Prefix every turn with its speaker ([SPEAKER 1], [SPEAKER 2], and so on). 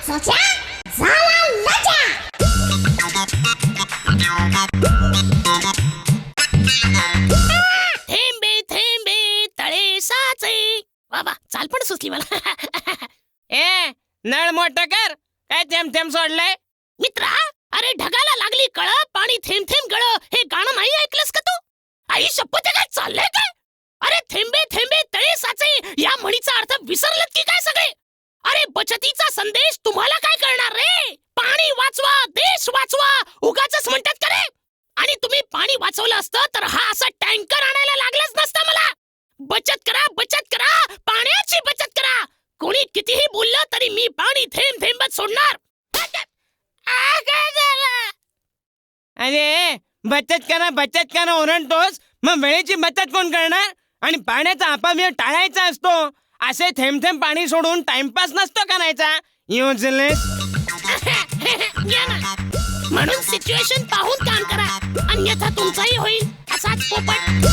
[SPEAKER 1] सोच्या झाला लजा.
[SPEAKER 2] थेंबे थेंबे तळे साचे. वा चाल पण सुचली मला.
[SPEAKER 3] ए नळ मोठं कर. काय थेंब थेंब सोडलंय?
[SPEAKER 2] मित्रा, अरे ढगाला लागली कळ, पाणी थेंब थेंब गळ, हे गाणं नाही ऐकलंस का तू? आई शपथ, काय चाललंय काय? अरे थेंबे थेंबे तळे साचे या म्हणीचा अर्थ विसरलत की काय सगळे? अरे बचतीचा संदेश तुम्हाला काय करणार रे? पाणी वाचवा, देश वाचवा उगाचच म्हणतात का रे? आणि तुम्ही पाणी वाचवलं असतं तर हा असा टँकर आणायला लागलाच नसता मला. बचत करा, पाण्याची बचत करा. कोणी कितीही बोललं तरी मी पाणी थेंब थेंबत सोडणार. काय झालं?
[SPEAKER 3] अरे बचत करा ओरडतोस, मग वेळेची बचत कोण करणार? आणि पाण्याचा अपव्यय टाळायचा असतो. असे थेंब थेंब पाणी सोडून टाइमपास नसतो करायचा. युजलेस.
[SPEAKER 2] म्हणून सिच्युएशन पाहून काम करा, अन्यथा तुमचाही होईल असाच पोपट.